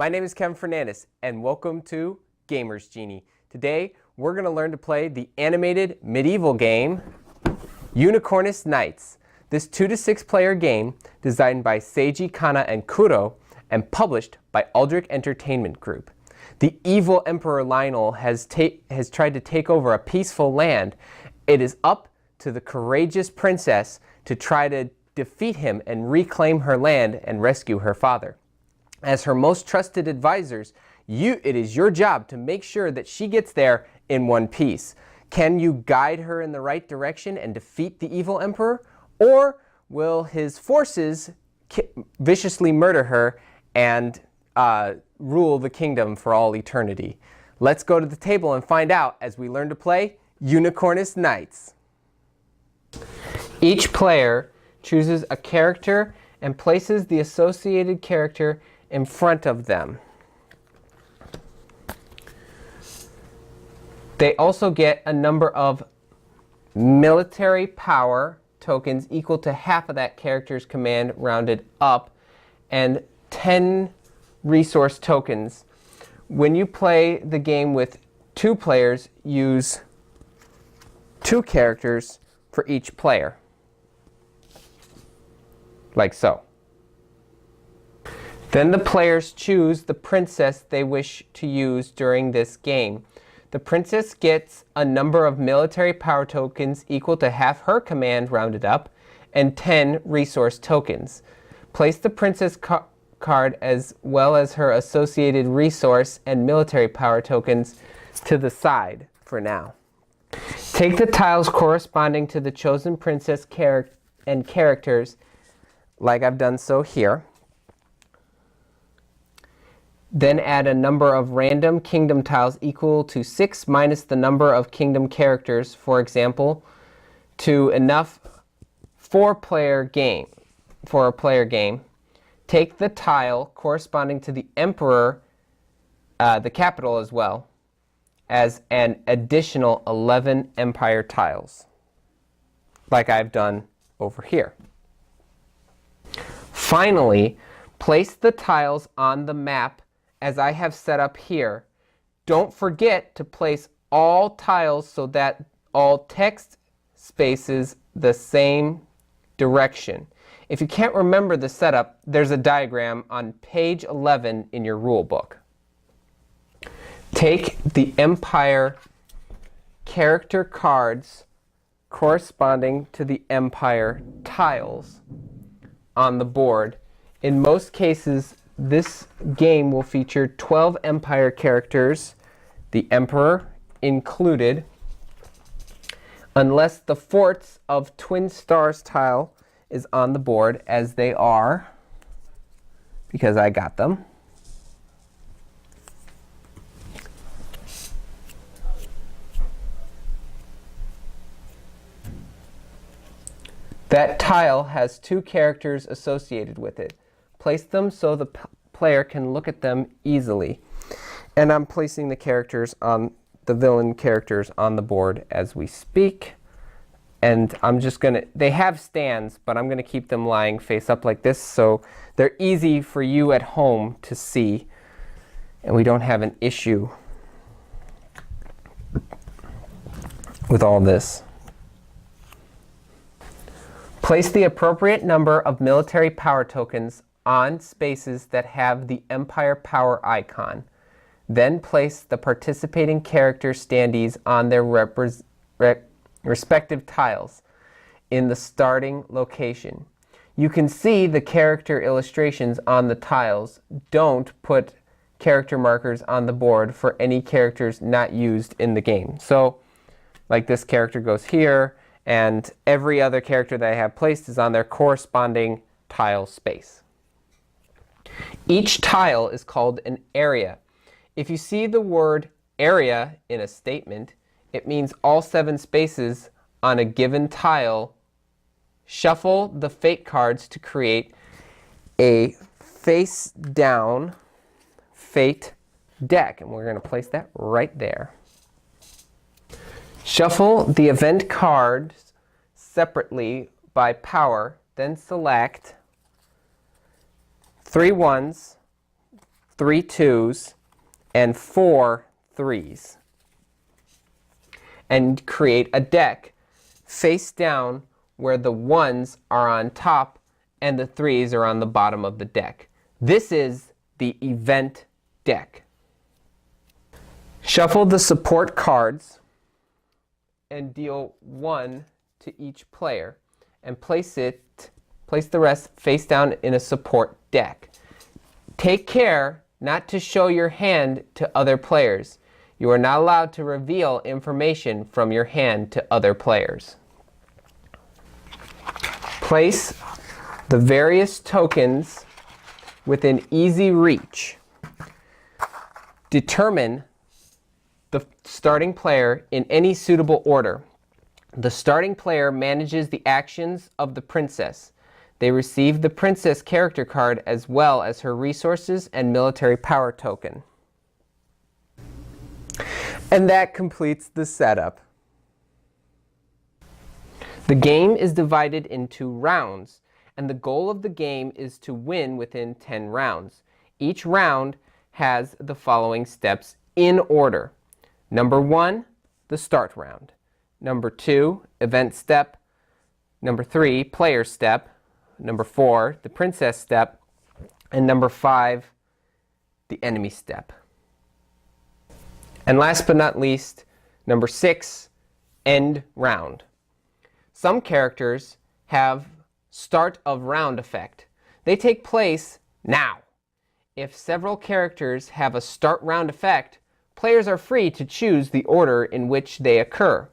My name is Kevin Fernandez, and welcome to Gamers Genie. Today, we're going to learn to play the animated medieval game, Unicornus Knights. This 2 to 6 player game, designed by Seiji Kana and Kuro, and published by Aldrich Entertainment Group. The evil Emperor Lionel has tried to take over a peaceful land. It is up to the courageous princess to try to defeat him and reclaim her land and rescue her father. As her most trusted advisors, it is your job to make sure that she gets there in one piece. Can you guide her in the right direction and defeat the evil emperor? Or will his forces viciously murder her and rule the kingdom for all eternity? Let's go to the table and find out as we learn to play Unicornus Knights. Each player chooses a character and places the associated character in front of them. They also get a number of military power tokens equal to half of that character's command rounded up, and 10 resource tokens. When you play the game with 2 players, use 2 characters for each player, like so. Then the players choose the princess they wish to use during this game. The princess gets a number of military power tokens equal to half her command rounded up, and 10 resource tokens. Place the princess card as well as her associated resource and military power tokens to the side for now. Take the tiles corresponding to the chosen princess and characters, like I've done so here. Then add a number of random kingdom tiles equal to 6 minus the number of kingdom characters, for example, to enough for a player game. Take the tile corresponding to the emperor, the capital as well, as an additional 11 empire tiles, like I've done over here. Finally, place the tiles on the map as I have set up here. Don't forget to place all tiles so that all text spaces the same direction. If you can't remember the setup, there's a diagram on page 11 in your rule book. Take the Empire character cards corresponding to the Empire tiles on the board. In most cases, this game will feature 12 Empire characters, the Emperor included, unless the Forts of Twin Stars tile is on the board, as they are, because I got them. That tile has 2 characters associated with it. Place them so the player can look at them easily. And I'm placing the characters on the villain characters on the board as we speak. And I'm just going to, they have stands, but I'm going to keep them lying face up like this so they're easy for you at home to see and we don't have an issue with all this. Place the appropriate number of military power tokens on spaces that have the Empire power icon. Then place the participating character standees on their respective tiles in the starting location. You can see the character illustrations on the tiles. Don't put character markers on the board for any characters not used in the game. So, like this character goes here, and every other character that I have placed is on their corresponding tile space. Each tile is called an area. If you see the word area in a statement, it means all 7 spaces on a given tile. Shuffle the fate cards to create a face down fate deck, and we're going to place that right there. Shuffle the event cards separately by power, then select 3 ones, 3 2s, and 4 3s. And create a deck face down where the 1s are on top and the 3s are on the bottom of the deck. This is the event deck. Shuffle the support cards and deal 1 to each player, and place the rest face down in a support deck. Take care not to show your hand to other players. You are not allowed to reveal information from your hand to other players. Place the various tokens within easy reach. Determine the starting player in any suitable order. The starting player manages the actions of the princess. They receive the princess character card as well as her resources and military power token. And that completes the setup. The game is divided into rounds, and the goal of the game is to win within 10 rounds. Each round has the following steps in order. Number 1, the start round. Number 2, event step. Number 3, player step. Number 4, the princess step. And number 5, the enemy step. And last but not least, number 6, end round. Some characters have start of round effect. They take place now. If several characters have a start round effect, players are free to choose the order in which they occur.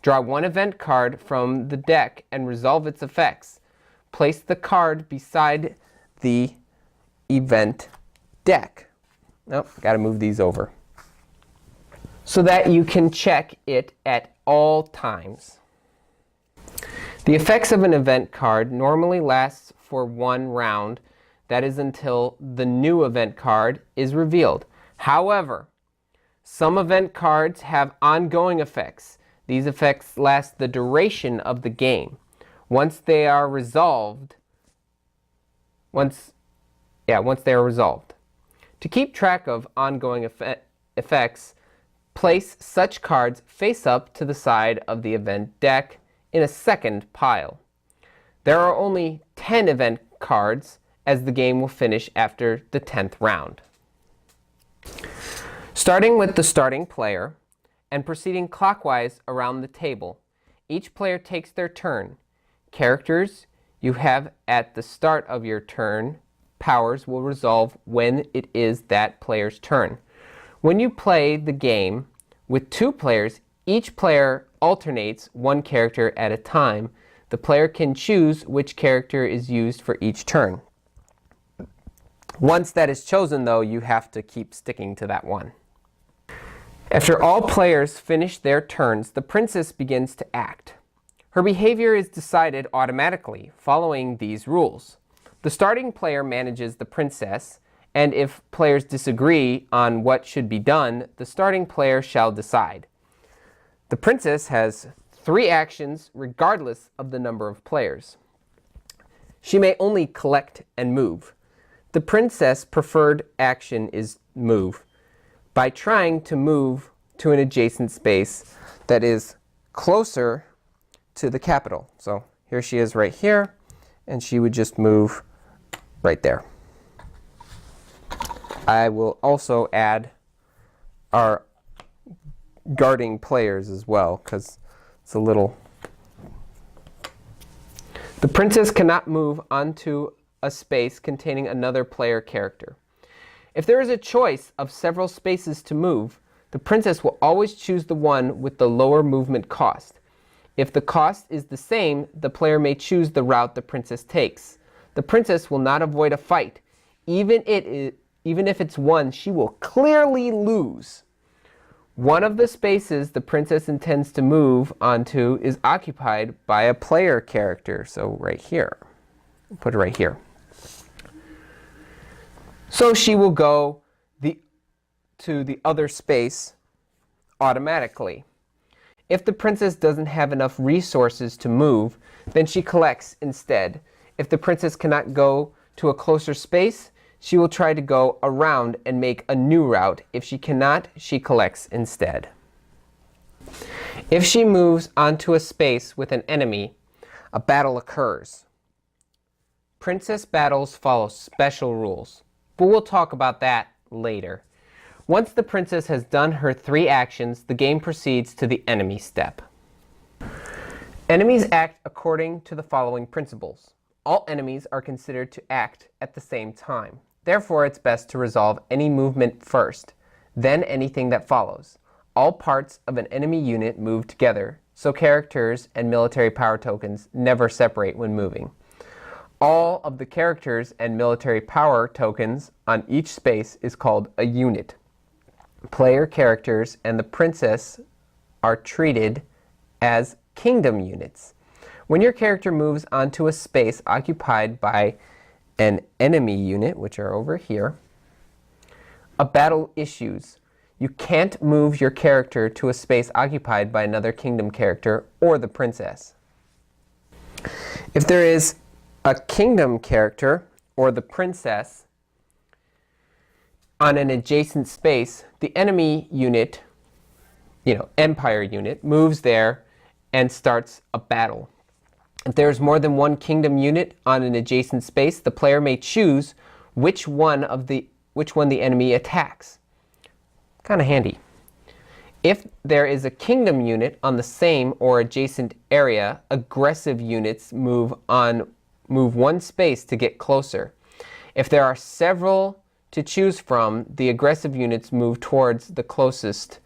Draw 1 event card from the deck and resolve its effects. Place the card beside the event deck. Nope, gotta move these over, so that you can check it at all times. The effects of an event card normally lasts for 1 round. That is until the new event card is revealed. However, some event cards have ongoing effects. These effects last the duration of the game. Once they are resolved, To keep track of ongoing effects, place such cards face up to the side of the event deck in a second pile. There are only 10 event cards, as the game will finish after the 10th round. Starting with the starting player and proceeding clockwise around the table, each player takes their turn. Characters you have at the start of your turn powers will resolve when it is that player's turn. When you play the game with 2 players, each player alternates 1 character at a time. The player can choose which character is used for each turn. Once that is chosen, though, you have to keep sticking to that one. After all players finish their turns, the princess begins to act. Her behavior is decided automatically, following these rules. The starting player manages the princess, and if players disagree on what should be done, the starting player shall decide. The princess has 3 actions regardless of the number of players. She may only collect and move. The princess' preferred action is move, by trying to move to an adjacent space that is closer to the capital. So here she is right here, and she would just move right there. I will also add our guarding players as well, because it's a little... The princess cannot move onto a space containing another player character. If there is a choice of several spaces to move, the princess will always choose the one with the lower movement cost. If the cost is the same, the player may choose the route the princess takes. The princess will not avoid a fight. Even if it's one she will clearly lose. One of the spaces the princess intends to move onto is occupied by a player character. So right here. Put it right here. So she will go to the other space automatically. If the princess doesn't have enough resources to move, then she collects instead. If the princess cannot go to a closer space, she will try to go around and make a new route. If she cannot, she collects instead. If she moves onto a space with an enemy, a battle occurs. Princess battles follow special rules, but we'll talk about that later. Once the princess has done her 3 actions, the game proceeds to the enemy step. Enemies act according to the following principles. All enemies are considered to act at the same time. Therefore, it's best to resolve any movement first, then anything that follows. All parts of an enemy unit move together, so characters and military power tokens never separate when moving. All of the characters and military power tokens on each space is called a unit. Player characters and the princess are treated as kingdom units. When your character moves onto a space occupied by an enemy unit, which are over here, a battle issues. You can't move your character to a space occupied by another kingdom character or the princess. If there is a kingdom character or the princess on an adjacent space, the enemy unit, empire unit, moves there and starts a battle. If there is more than one kingdom unit on an adjacent space, the player may choose which one the enemy attacks. Kind of handy. If there is a kingdom unit on the same or adjacent area, aggressive units move one space to get closer. If there are several to choose from, the aggressive units move towards the closest.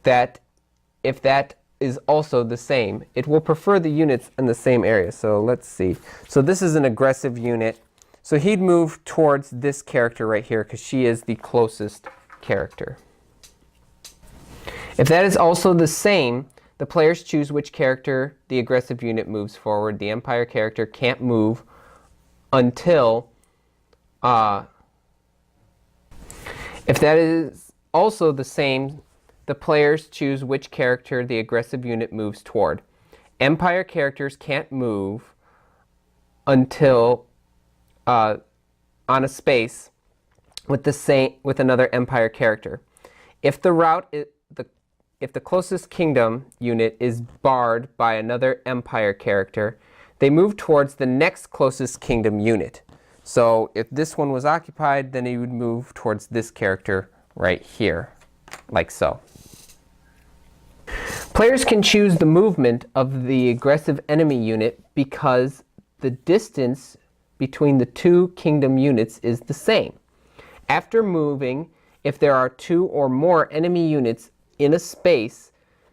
If that is also the same, it will prefer the units in the same area. So let's see. So this is an aggressive unit. So he'd move towards this character right here because she is the closest character. If that is also the same, the players choose which character the aggressive unit moves forward. The Empire character can't move until... if that is also the same, the players choose which character the aggressive unit moves toward. Empire characters can't move until on a space with another Empire character. If the closest kingdom unit is barred by another Empire character, they move towards the next closest kingdom unit. So if this one was occupied, then he would move towards this character right here, like so. Players can choose the movement of the aggressive enemy unit because the distance between the 2 kingdom units is the same. After moving, if there are 2 or more enemy units in a space,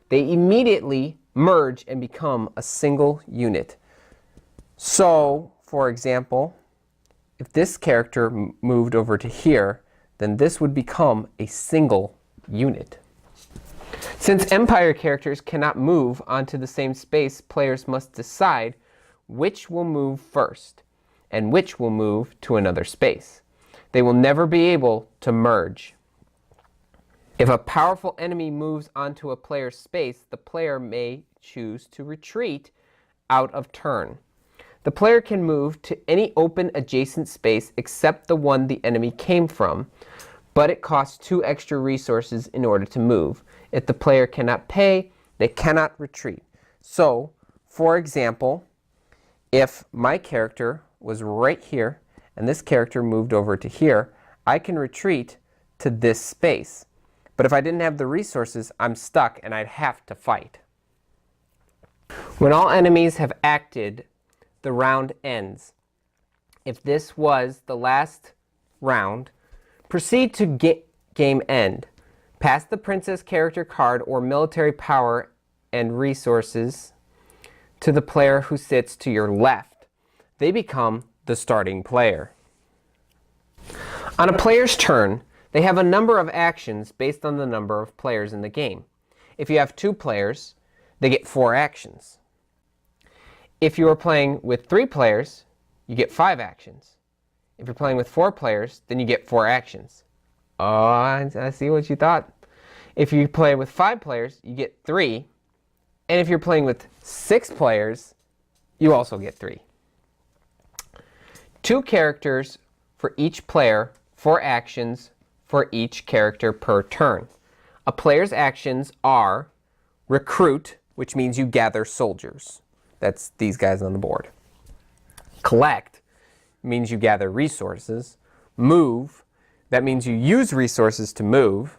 they immediately merge and become a single unit. So, for example, if this character moved over to here, then this would become a single unit. Since Empire characters cannot move onto the same space, players must decide which will move first and which will move to another space. They will never be able to merge. If a powerful enemy moves onto a player's space, the player may choose to retreat out of turn. The player can move to any open adjacent space except the one the enemy came from, but it costs 2 extra resources in order to move. If the player cannot pay, they cannot retreat. So, for example, if my character was right here and this character moved over to here, I can retreat to this space. But if I didn't have the resources, I'm stuck and I'd have to fight. When all enemies have acted, the round ends. If this was the last round, proceed to game end. Pass the princess character card or military power and resources to the player who sits to your left. They become the starting player. On a player's turn, they have a number of actions based on the number of players in the game. If you have 2 players, they get 4 actions. If you are playing with 3 players, you get 5 actions. If you're playing with 4 players, then you get 4 actions. Oh, I see what you thought. If you play with 5 players, you get 3. And if you're playing with 6 players, you also get 3. 2 characters for each player, 4 actions for each character per turn. A player's actions are recruit, which means you gather soldiers. That's these guys on the board. Collect means you gather resources. Move, that means you use resources to move.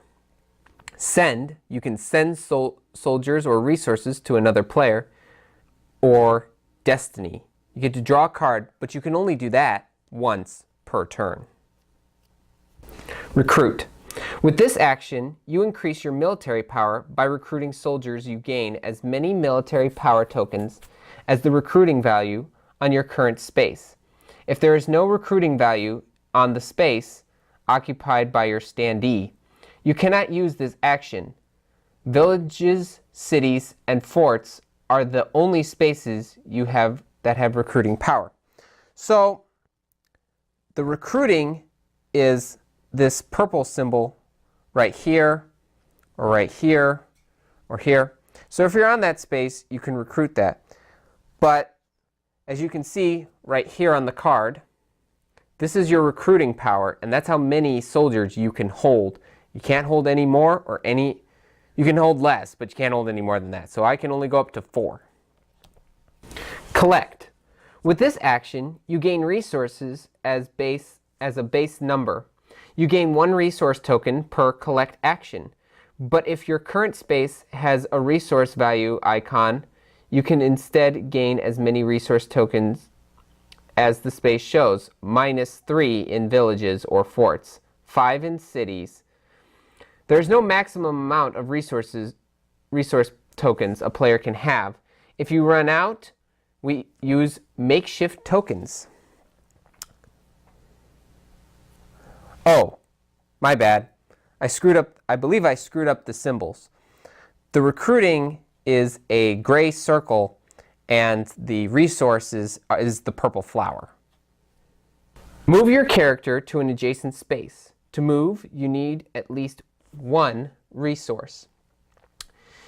Send, you can send soldiers or resources to another player. Or destiny, you get to draw a card, but you can only do that once per turn. Recruit. With this action, you increase your military power by recruiting soldiers. You gain as many military power tokens as the recruiting value on your current space. If there is no recruiting value on the space occupied by your standee, you cannot use this action. Villages, cities, and forts are the only spaces you have that have recruiting power. So the recruiting is this purple symbol right here, or right here, or here. So if you're on that space, you can recruit that. But as you can see right here on the card, this is your recruiting power, and that's how many soldiers you can hold. You can't hold any more or any, you can hold less, but you can't hold any more than that. So I can only go up to 4. Collect. With this action, you gain resources as a base number. You gain 1 resource token per collect action. But if your current space has a resource value icon, you can instead gain as many resource tokens as the space shows, -3 in villages or forts, 5 in cities. There's no maximum amount of resource tokens a player can have. If you run out, we use makeshift tokens. Oh, my bad. I believe I screwed up the symbols. The recruiting is a gray circle, and the resources is the purple flower. Move your character to an adjacent space. To move, you need at least 1 resource.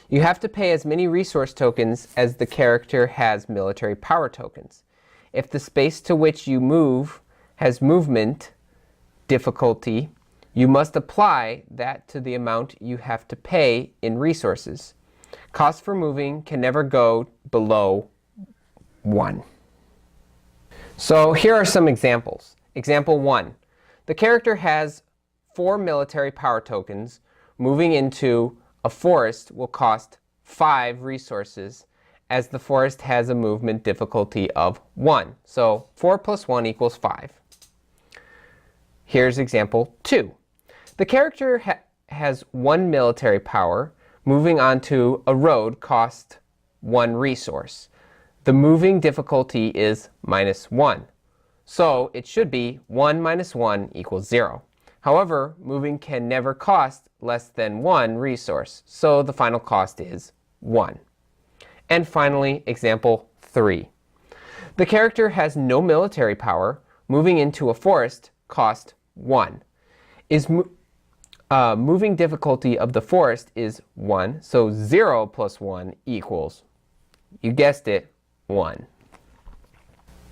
You have to pay as many resource tokens as the character has military power tokens. If the space to which you move has movement difficulty, you must apply that to the amount you have to pay in resources. Cost for moving can never go below 1. So here are some examples. Example 1. The character has 4 military power tokens. Moving into a forest will cost 5 resources, as the forest has a movement difficulty of 1. So 4 plus 1 equals 5. Here's example 2. The character has 1 military power. Moving onto a road costs 1 resource. The moving difficulty is -1. So it should be 1 minus 1 equals 0. However, moving can never cost less than 1 resource. So the final cost is 1. And finally, example 3. The character has no military power. Moving into a forest costs 1. Moving difficulty of the forest is 1, so 0 plus 1 equals, you guessed it, 1.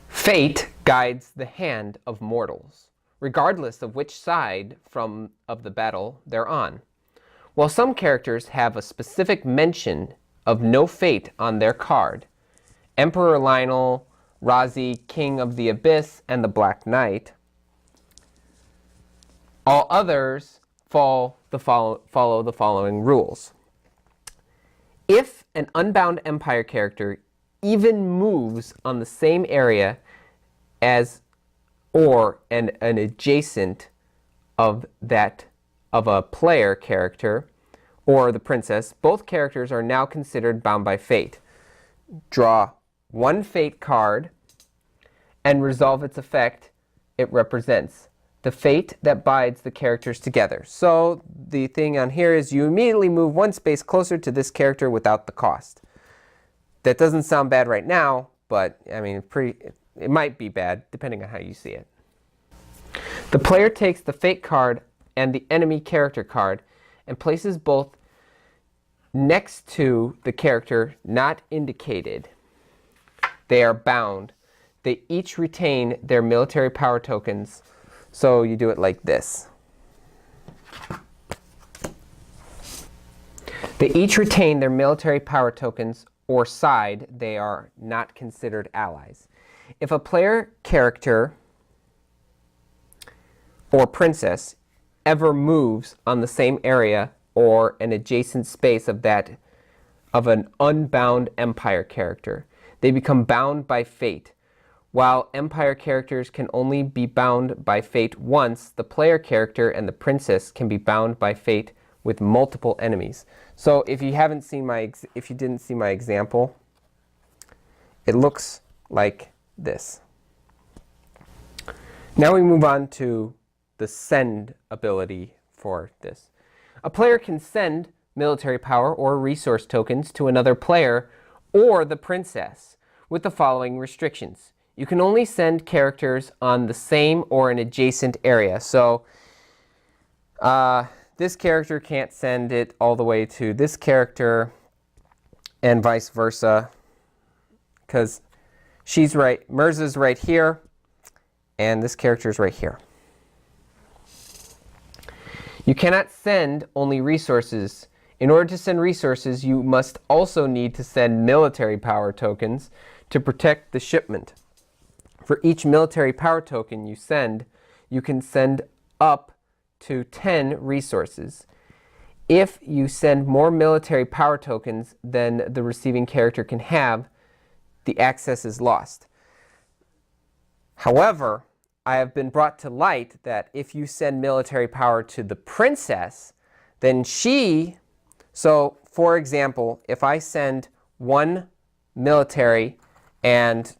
Fate guides the hand of mortals, regardless of which side of the battle they're on. While some characters have a specific mention of no fate on their card, Emperor Lionel, Razi, King of the Abyss, and the Black Knight, all others follow the following rules. If an Unbound Empire character even moves on the same area as or an adjacent of a player character or the princess, both characters are now considered bound by fate. Draw 1 fate card and resolve its effect it represents. The fate that binds the characters together. So the thing on here is you immediately move 1 space closer to this character without the cost. That doesn't sound bad right now, but I mean, it might be bad depending on how you see it. The player takes the fate card and the enemy character card and places both next to the character not indicated. They are bound. They each retain their military power tokens. So you do it like this. They each retain their military power tokens or side. They are not considered allies. If a player character or princess ever moves on the same area or an adjacent space of an unbound empire character, they become bound by fate. While empire characters can only be bound by fate once, the player character and the princess can be bound by fate with multiple enemies. So if you didn't see my example, it looks like this. Now we move on to the send ability for this. A player can send military power or resource tokens to another player or the princess with the following restrictions. You can only send characters on the same or an adjacent area. So this character can't send it all the way to this character and vice versa, because Mirza's right here and this character is right here. You cannot send only resources. In order to send resources, you must also need to send military power tokens to protect the shipment. For each military power token you can send up to 10 resources. If you send more military power tokens than the receiving character can have, the access is lost. However, I have been brought to light that if you send military power to the princess, then so for example, if I send one military and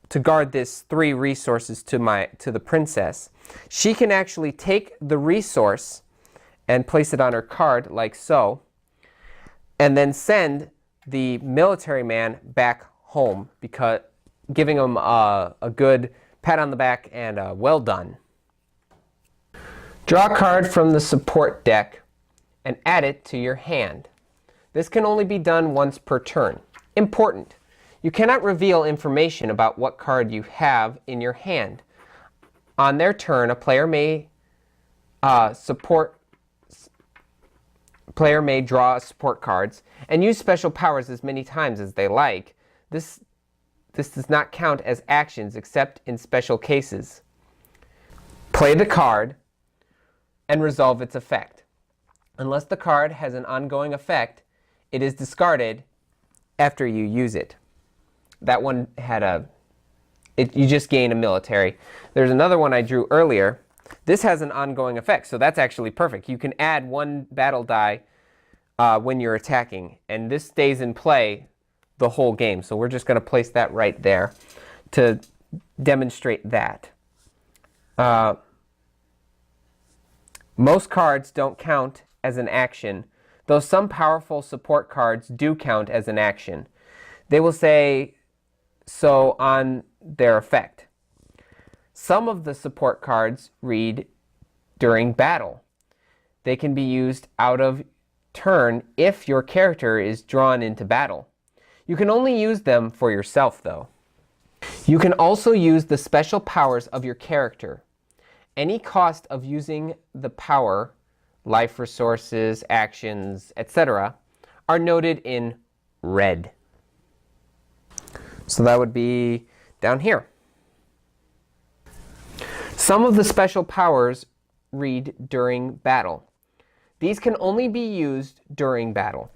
to guard this 3 resources to the princess, she can actually take the resource and place it on her card like so, and then send the military man back home, because giving him a good pat on the back and well done. Draw a card from the support deck and add it to your hand. This can only be done once per turn. Important: you cannot reveal information about what card you have in your hand. On their turn, a player may draw support cards and use special powers as many times as they like. This does not count as actions except in special cases. Play the card and resolve its effect. Unless the card has an ongoing effect, it is discarded after you use it. That one had you just gain a military. There's another one I drew earlier. This has an ongoing effect, so that's actually perfect. You can add 1 battle die when you're attacking, and this stays in play the whole game. So we're just going to place that right there to demonstrate that. Most cards don't count as an action, though some powerful support cards do count as an action. They will say so on their effect. Some of the support cards read during battle. They can be used out of turn if your character is drawn into battle. You can only use them for yourself, though. You can also use the special powers of your character. Any cost of using the power, life resources, actions, etc., are noted in red. So that would be down here. Some of the special powers read during battle. These can only be used during battle,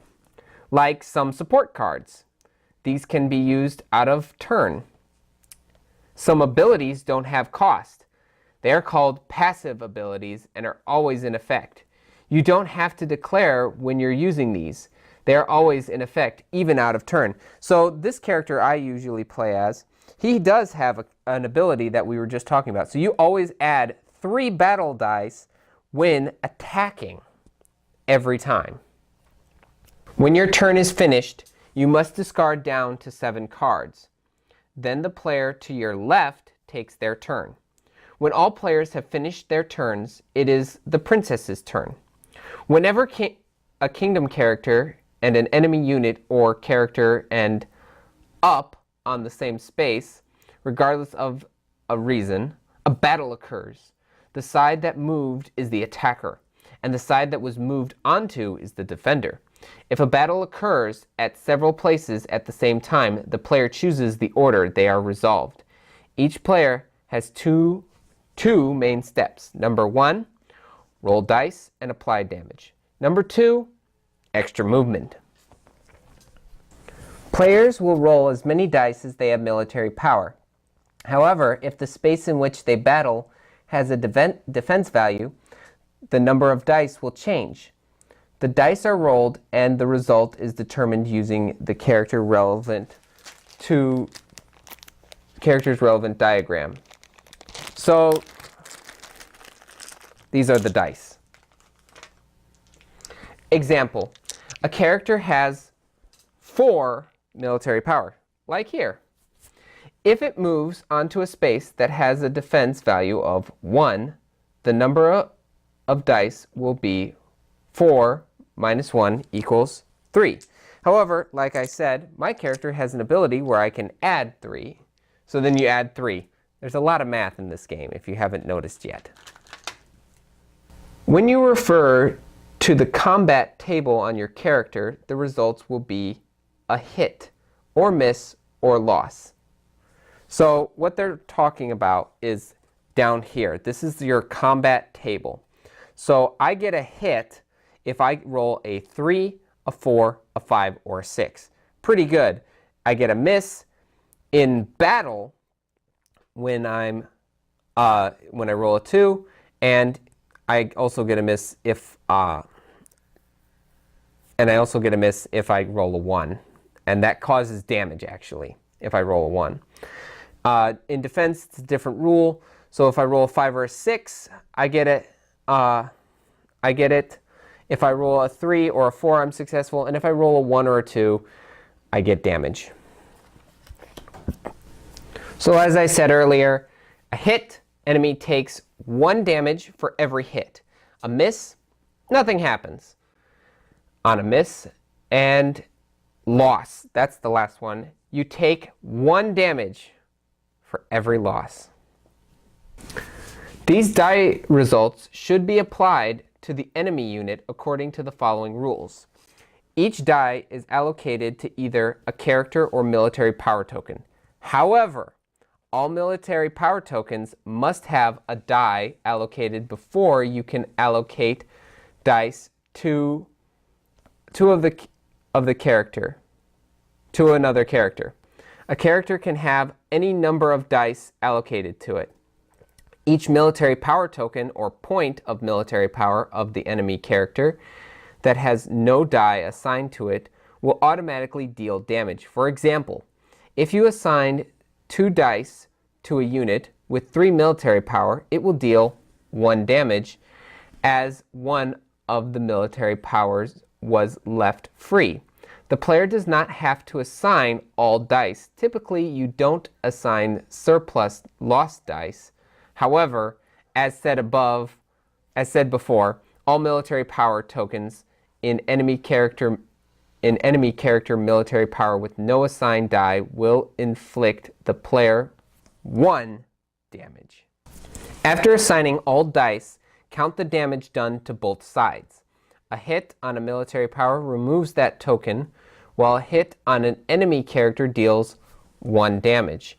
like some support cards. These can be used out of turn. Some abilities don't have cost. They are called passive abilities and are always in effect. You don't have to declare when you're using these. They are always in effect, even out of turn. So this character I usually play as, he does have an ability that we were just talking about. So you always add 3 battle dice when attacking every time. When your turn is finished, you must discard down to 7 cards. Then the player to your left takes their turn. When all players have finished their turns, it is the princess's turn. Whenever a kingdom character and an enemy unit or character end up on the same space, regardless of a reason, a battle occurs. the side that moved is the attacker, and the side that was moved onto is the defender. If a battle occurs at several places at the same time, the player chooses the order they are resolved. Each player has two main steps. Number 1, roll dice and apply damage. Number 2, extra movement. Players will roll as many dice as they have military power. However, if the space in which they battle has a defense value, the number of dice will change. The dice are rolled and the result is determined using the character's relevant diagram. So these are the dice. Example, a character has 4 military power, like here. If it moves onto a space that has a defense value of 1, the number of dice will be 4 minus 1 equals 3. However, like I said, my character has an ability where I can add 3. So then you add 3. There's a lot of math in this game if you haven't noticed yet. When you refer to the combat table on your character, the results will be a hit, or miss, or loss. So what they're talking about is down here. This is your combat table. So I get a hit if I roll a 3, a 4, a 5, or a 6. Pretty good. I get a miss in battle when I roll a 2, and I also get a miss if I roll a 1, and that causes damage actually if I roll a 1. In defense, it's a different rule. So if I roll a 5 or a 6, I get it. If I roll a 3 or a 4, I'm successful. And if I roll a 1 or a 2, I get damage. So as I said earlier, a hit, enemy takes 1 damage for every hit. A miss, nothing happens. On a miss and loss, that's the last one, you take 1 damage for every loss. These die results should be applied to the enemy unit according to the following rules. Each die is allocated to either a character or military power token. However, all military power tokens must have a die allocated before you can allocate dice to another character. A character can have any number of dice allocated to it. Each military power token or point of military power of the enemy character that has no die assigned to it will automatically deal damage. For example, if you assigned 2 dice to a unit with 3 military power, it will deal 1 damage as one of the military powers was left free. The player does not have to assign all dice. Typically, you don't assign surplus lost dice. However, as said before, all military power tokens in enemy character military power with no assigned die will inflict the player 1 damage. After assigning all dice, count the damage done to both sides. A hit on a military power removes that token, while a hit on an enemy character deals 1 damage.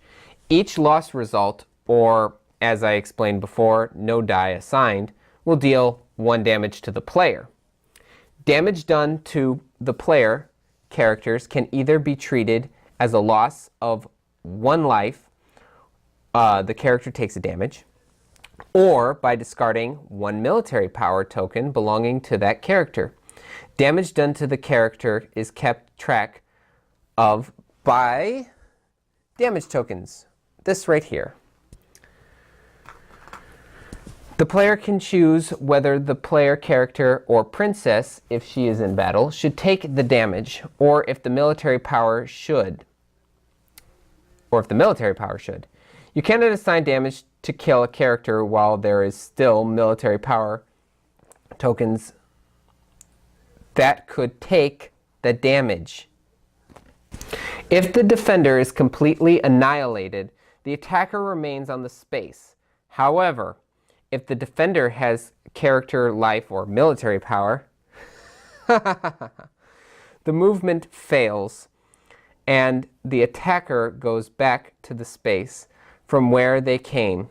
Each loss result, or as I explained before, no die assigned, will deal 1 damage to the player. Damage done to the player characters can either be treated as a loss of 1 life, the character takes a damage, or by discarding 1 military power token belonging to that character. Damage done to the character is kept track of by damage tokens, this right here. The player can choose whether the player character or princess, if she is in battle, should take the damage, or if the military power should. You cannot assign damage to kill a character while there is still military power tokens that could take the damage. If the defender is completely annihilated, the attacker remains on the space. However, if the defender has character, life, or military power, the movement fails and the attacker goes back to the space from where they came.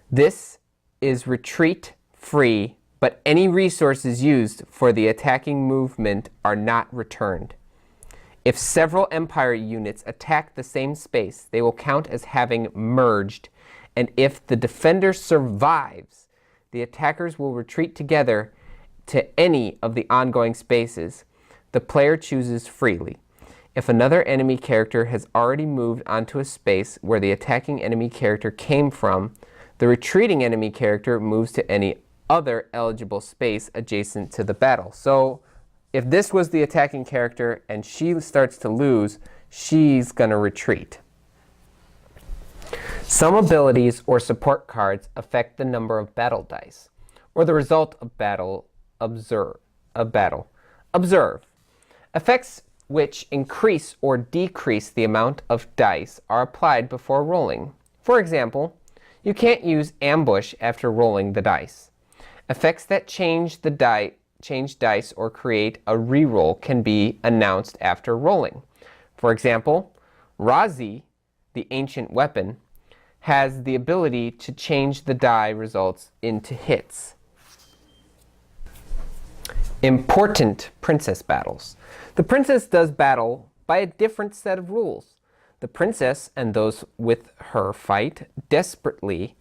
This is retreat free, but any resources used for the attacking movement are not returned. If several Empire units attack the same space, they will count as having merged, and if the defender survives, the attackers will retreat together to any of the ongoing spaces. The player chooses freely. If another enemy character has already moved onto a space where the attacking enemy character came from, the retreating enemy character moves to any other eligible space adjacent to the battle. So if this was the attacking character and she starts to lose, she's going to retreat. Some abilities or support cards affect the number of battle dice, or the result of battle. Observe. Effects which increase or decrease the amount of dice are applied before rolling. For example, you can't use ambush after rolling the dice. Effects that change dice or create a reroll can be announced after rolling. For example, Razi, the ancient weapon, has the ability to change the die results into hits. Important princess battles. The princess does battle by a different set of rules. The princess and those with her fight desperately,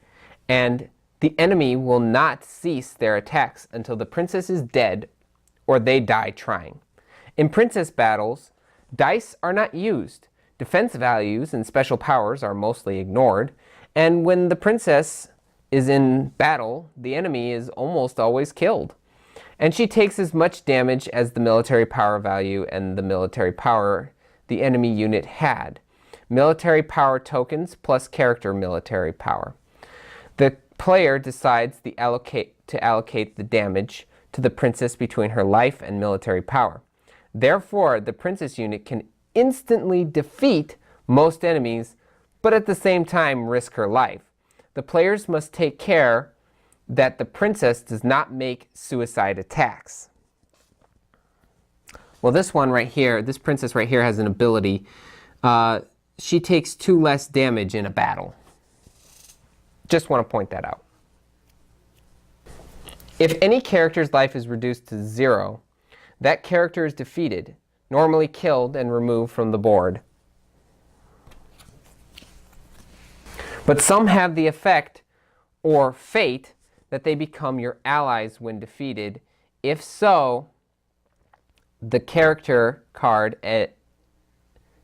and the enemy will not cease their attacks until the princess is dead or they die trying. In princess battles, dice are not used. Defense values and special powers are mostly ignored, and when the princess is in battle, the enemy is almost always killed. And she takes as much damage as the military power value and the military power the enemy unit had. Military power tokens plus character military power. The player decides to allocate the damage to the princess between her life and military power. Therefore, the princess unit can instantly defeat most enemies, but at the same time risk her life. The players must take care that the princess does not make suicide attacks. Well, this one right here, this princess right here has an ability. She takes 2 less damage in a battle. Just want to point that out. If any character's life is reduced to 0, that character is defeated, normally killed and removed from the board. But some have the effect or fate that they become your allies when defeated. If so, the character card,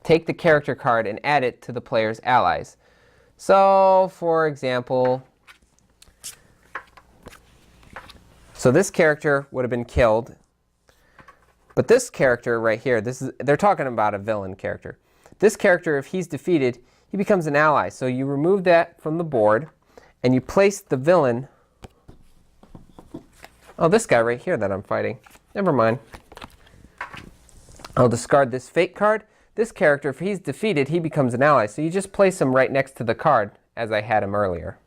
take the character card and add it to the player's allies. So, for example, so this character would have been killed, but this character right here, they're talking about a villain character. This character, if he's defeated, he becomes an ally. So you remove that from the board, and you place the villain. Oh, this guy right here that I'm fighting. Never mind. I'll discard this fate card. This character, if he's defeated, he becomes an ally. So you just place him right next to the card, as I had him earlier.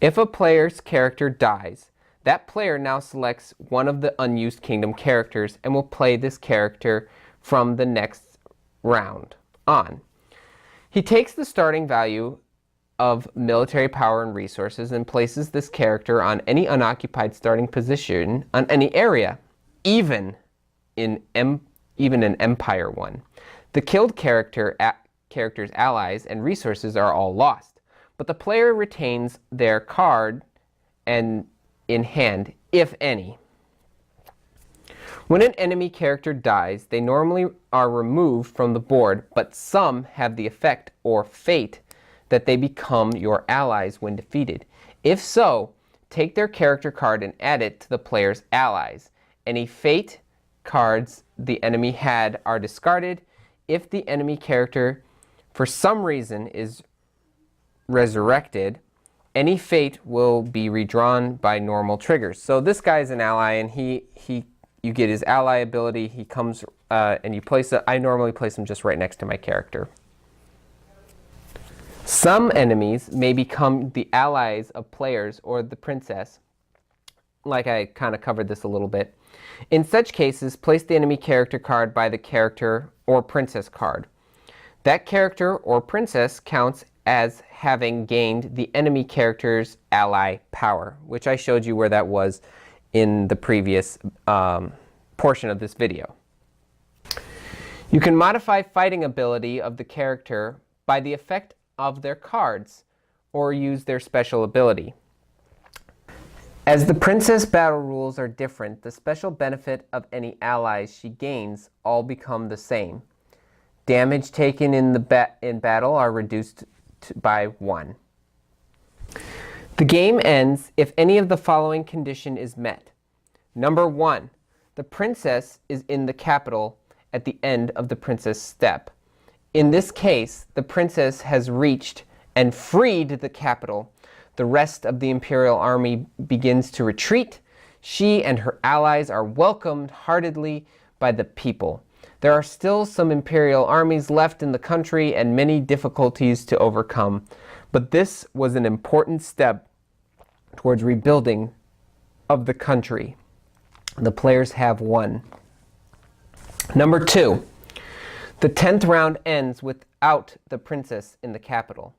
If a player's character dies, that player now selects one of the unused kingdom characters and will play this character from the next round on. He takes the starting value of military power and resources and places this character on any unoccupied starting position on any area, even in Empire 1. The killed character's allies and resources are all lost, but the player retains their card and in hand, if any. When an enemy character dies, they normally are removed from the board, but some have the effect or fate that they become your allies when defeated. If so, take their character card and add it to the player's allies. Any fate cards the enemy had are discarded. If the enemy character, for some reason, is resurrected, any fate will be redrawn by normal triggers. So this guy's an ally, and you get his ally ability. He comes and you place it. I normally place him just right next to my character. Some enemies may become the allies of players or the princess, like I kind of covered this a little bit. In such cases, place the enemy character card by the character or princess card. That character or princess counts as having gained the enemy character's ally power, which I showed you where that was in the previous portion of this video. You can modify fighting ability of the character by the effect of their cards, or use their special ability. As the princess battle rules are different, the special benefit of any allies she gains all become the same. Damage taken in battle are reduced by 1. The game ends if any of the following condition is met. Number 1, the princess is in the capital at the end of the princess step. In this case, the princess has reached and freed the capital. The rest of the imperial army begins to retreat. She and her allies are welcomed heartily by the people. There are still some imperial armies left in the country and many difficulties to overcome, but this was an important step towards rebuilding of the country. The players have won. Number 2. The 10th round ends without the princess in the capital.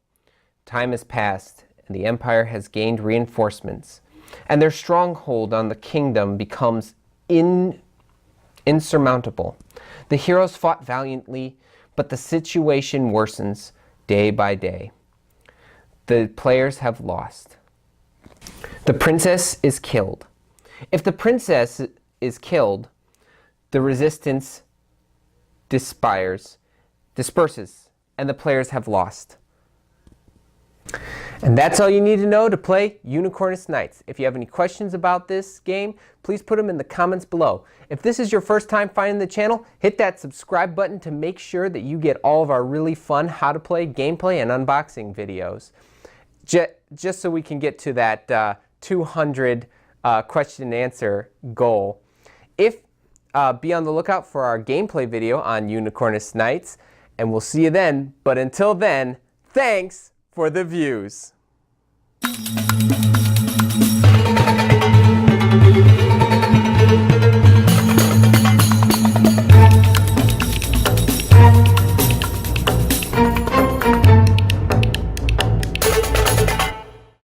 Time has passed, and the empire has gained reinforcements, and their stronghold on the kingdom becomes insurmountable. The heroes fought valiantly, but the situation worsens day by day. The players have lost. The princess is killed. If the princess is killed, the resistance disperses, and the players have lost. And that's all you need to know to play Unicornus Nights. If you have any questions about this game, please put them in the comments below. If this is your first time finding the channel, hit that subscribe button to make sure that you get all of our really fun how to play, gameplay, and unboxing videos. Just so we can get to that 200 question and answer goal. Be on the lookout for our gameplay video on Unicornus Nights, and we'll see you then. But until then, thanks for the views.